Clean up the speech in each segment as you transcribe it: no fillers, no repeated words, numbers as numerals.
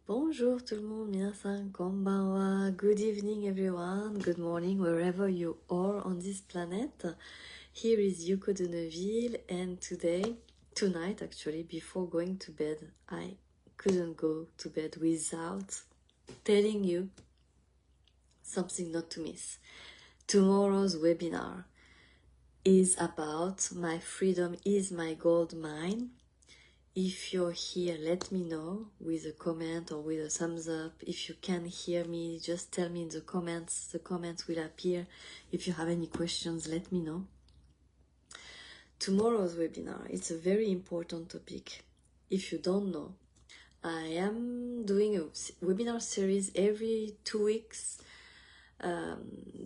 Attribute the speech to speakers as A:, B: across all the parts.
A: Bonjour tout le monde, minasan, konbanwa, good evening everyone, good morning wherever you are on this planet. Here is Yuko DENEUVILLE, and tonight actually, before going to bed, I couldn't go to bed without telling you something not to miss. Tomorrow's webinar is about My Freedom is My Gold Mine. If you're here, let me know with a comment or with a thumbs up. If you can hear me, just tell me in the comments. The comments will appear. If you have any questions, let me know. Tomorrow's webinar, it's a very important topic. If you don't know, I am doing a webinar series every 2 weeks.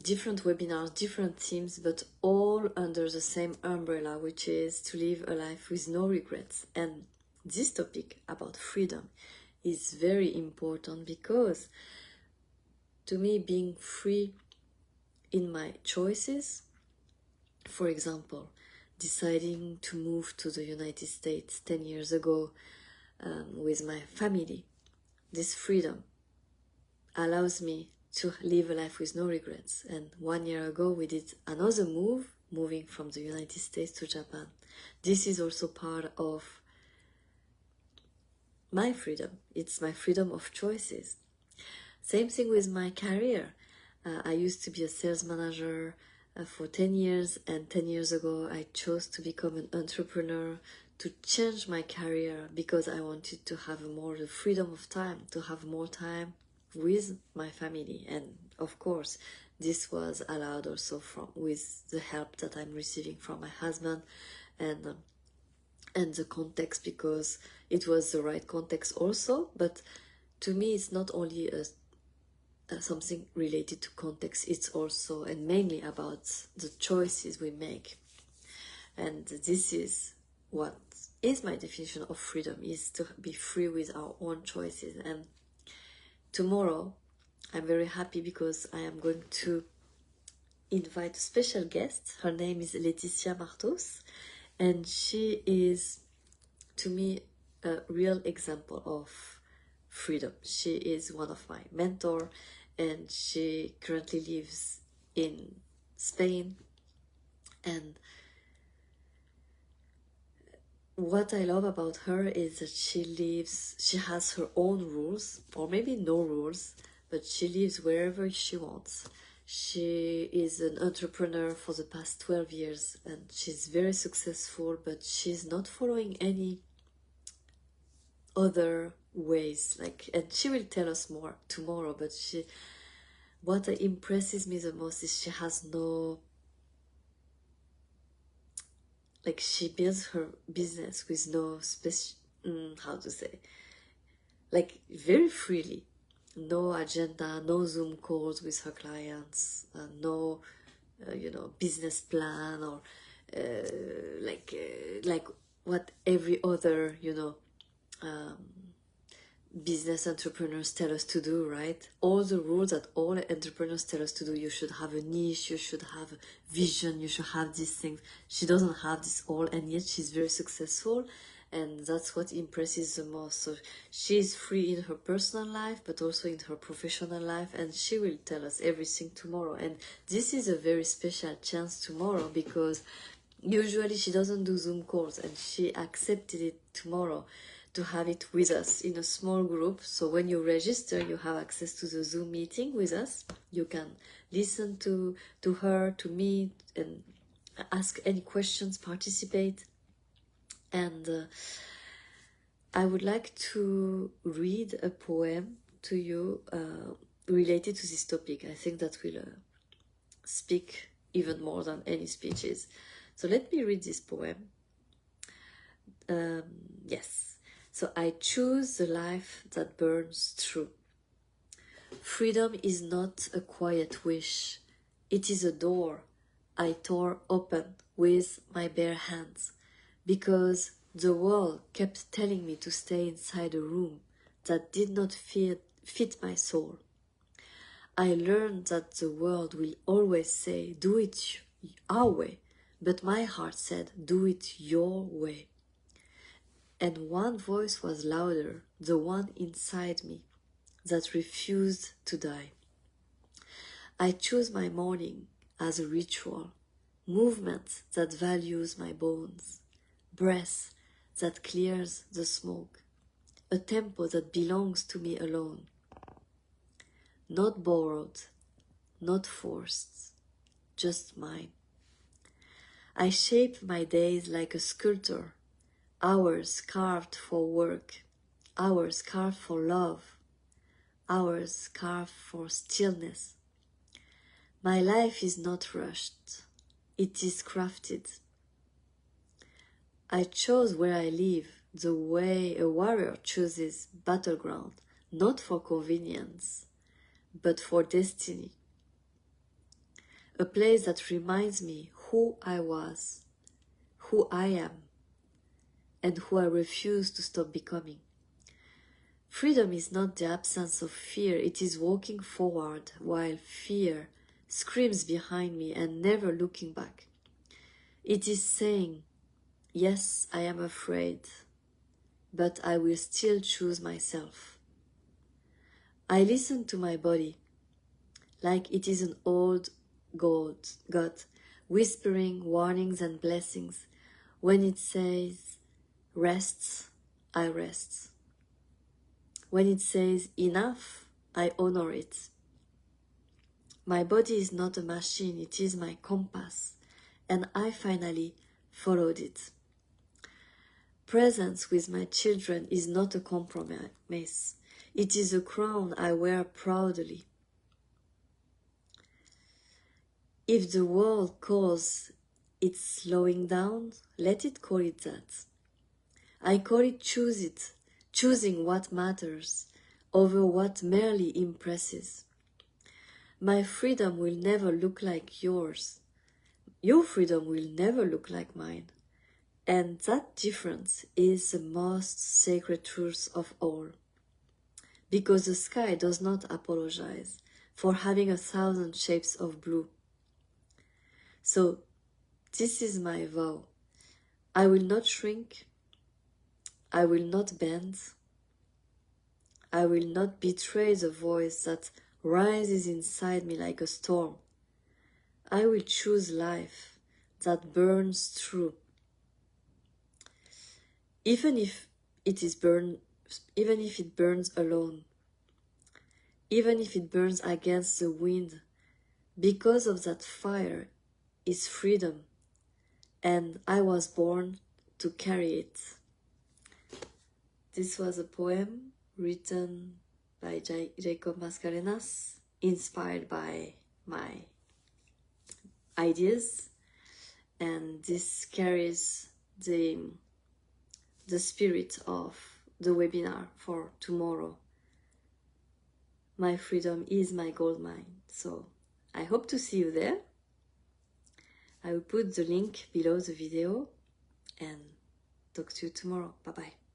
A: Different webinars, different themes, but all under the same umbrella, which is to live a life with no regrets. And this topic about freedom is very important because to me, being free in my choices, for example, deciding to move to the United States 10 years ago with my family, this freedom allows me to live a life with no regrets. And 1 year ago we did another move, moving from the United States to Japan. This is also part of my freedom. It's my freedom of choices. Same thing with my career. I used to be a sales manager for 10 years, and 10 years ago I chose to become an entrepreneur, to change my career because I wanted to have more the freedom of time, to have more time with my family. And of course this was allowed also with the help that I'm receiving from my husband and the context, because it was the right context also. But to me it's not only something related to context, it's also and mainly about the choices we make. And this is what is my definition of freedom, is to be free with our own choices. And tomorrow I'm very happy because I am going to invite a special guest. Her name is Laetitia Martos, and she is, to me, a real example of freedom. She is one of my mentors, and she currently lives in Spain. And what I love about her is that she has her own rules, or maybe no rules, but she lives wherever she wants. She is an entrepreneur for the past 12 years, and she's very successful, but she's not following any other ways. And she will tell us more tomorrow, but what impresses me the most is she has no, she builds her business with no how to say, very freely. No agenda, no Zoom calls with her clients, no, business plan, or like what every other, business entrepreneurs tell us to do, right? All the rules that all entrepreneurs tell us to do. You should have a niche, you should have a vision, you should have these things. She doesn't have this all, and yet she's very successful. And that's what impresses the most. So she's free in her personal life, but also in her professional life, and she will tell us everything tomorrow. And this is a very special chance tomorrow, because usually she doesn't do Zoom calls, and she accepted it tomorrow to have it with us in a small group. So when you register, you have access to the Zoom meeting with us. You can listen to her, to me, and ask any questions, participate. And I would like to read a poem to you related to this topic. I think that will speak even more than any speeches. So let me read this poem. Yes. So I choose the life that burns through. Freedom is not a quiet wish. It is a door I tore open with my bare hands, because the world kept telling me to stay inside a room that did not fit my soul. I learned that the world will always say, do it our way, but my heart said, do it your way. And one voice was louder, the one inside me that refused to die. I choose my morning as a ritual, movement that values my bones, breath that clears the smoke, a tempo that belongs to me alone. Not borrowed, not forced, just mine. I shape my days like a sculptor, hours carved for work, hours carved for love, hours carved for stillness. My life is not rushed, it is crafted. I chose where I live the way a warrior chooses battleground, not for convenience, but for destiny. A place that reminds me who I was, who I am, and who I refuse to stop becoming. Freedom is not the absence of fear, it is walking forward while fear screams behind me and never looking back. It is saying, yes, I am afraid, but I will still choose myself. I listen to my body like it is an old God whispering warnings and blessings. When it says rest, I rest. When it says enough, I honor it. My body is not a machine, it is my compass, and I finally followed it. Presence with my children is not a compromise. It is a crown I wear proudly. If the world calls it slowing down, let it call it that. I call it choosing what matters over what merely impresses. My freedom will never look like yours. Your freedom will never look like mine. And that difference is the most sacred truth of all. Because the sky does not apologize for having 1,000 shades of blue. So, this is my vow. I will not shrink. I will not bend. I will not betray the voice that rises inside me like a storm. I will choose life that burns through. Even if it burns alone, even if it burns against the wind, because of that fire is freedom, and I was born to carry it. This was a poem written by Jacob Mascarenhas, inspired by my ideas, and this carries the spirit of the webinar for tomorrow. My freedom is my gold mine. So I hope to see you there. I will put the link below the video and talk to you tomorrow. Bye bye.